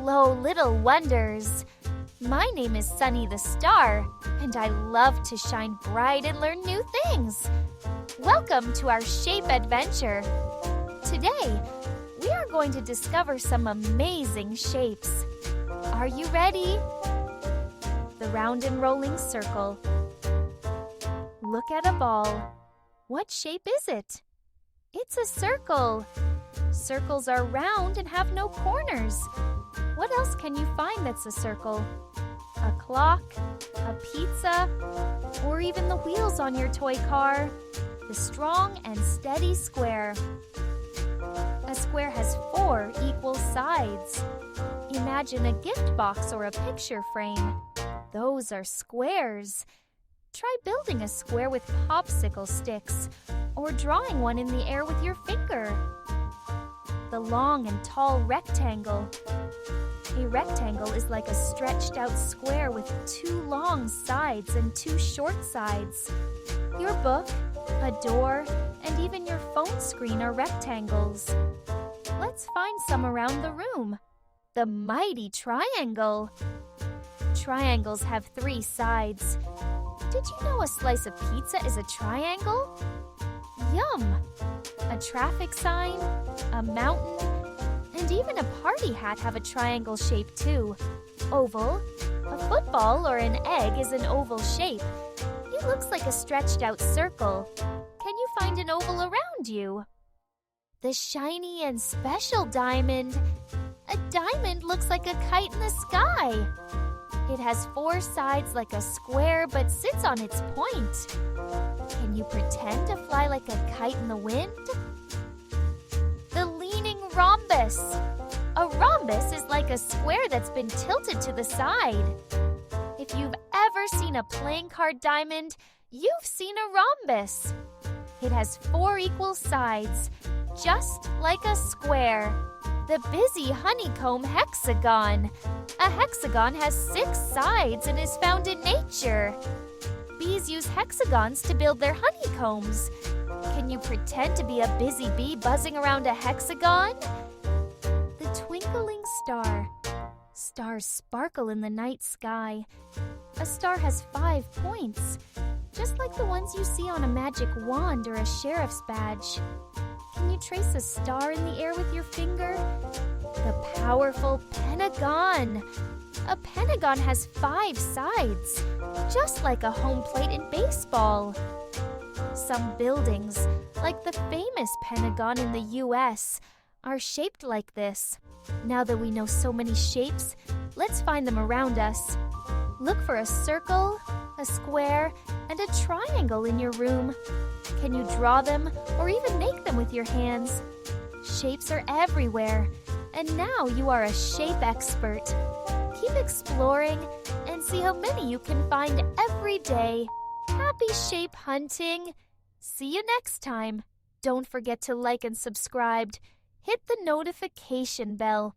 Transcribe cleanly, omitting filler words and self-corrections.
Hello, little wonders. My name is Sunny the Star, and I love to shine bright and learn new things. Welcome to our shape adventure. Today, we are going to discover some amazing shapes. Are you ready? The round and rolling circle. Look at a ball. What shape is it? It's a circle. Circles are round and have no corners. What else can you find that's a circle? A clock, a pizza, or even the wheels on your toy car. The strong and steady square. A square has 4 equal sides. Imagine a gift box or a picture frame. Those are squares. Try building a square with popsicle sticks or drawing one in the air with your finger. The long and tall rectangle. A rectangle is like a stretched out square with 2 long sides and 2 short sides. Your book, a door, and even your phone screen are rectangles. Let's find some around the room. The mighty triangle. Triangles have 3 sides. Did you know a slice of pizza is a triangle? Yum! A traffic sign, a mountain, and even a party hat have a triangle shape too. Oval, a football or an egg is an oval shape. It looks like a stretched out circle. Can you find an oval around you? The shiny and special diamond. A diamond looks like a kite in the sky. It has 4 sides like a square but sits on its point. Can you pretend to fly like a kite in the wind? The leaning rhombus. A rhombus is like a square that's been tilted to the side. If you've ever seen a playing card diamond, you've seen a rhombus. It has 4 equal sides, just like a square. The busy honeycomb hexagon. A hexagon has 6 sides and is found in nature. Bees use hexagons to build their honeycombs. Can you pretend to be a busy bee buzzing around a hexagon? The twinkling star. Stars sparkle in the night sky. A star has 5 points, just like the ones you see on a magic wand or a sheriff's badge. Can you trace a star in the air with your finger? The powerful pentagon. A pentagon has 5 sides, just like a home plate in baseball. Some buildings, like the famous Pentagon in the US, are shaped like this. Now that we know so many shapes, let's find them around us. Look for a circle, a square, and a triangle in your room. Can you draw them or even make them with your hands? Shapes are everywhere, and now you are a shape expert. Keep exploring and see how many you can find every day. Happy shape hunting! See you next time. Don't forget to like and subscribe. Hit the notification bell.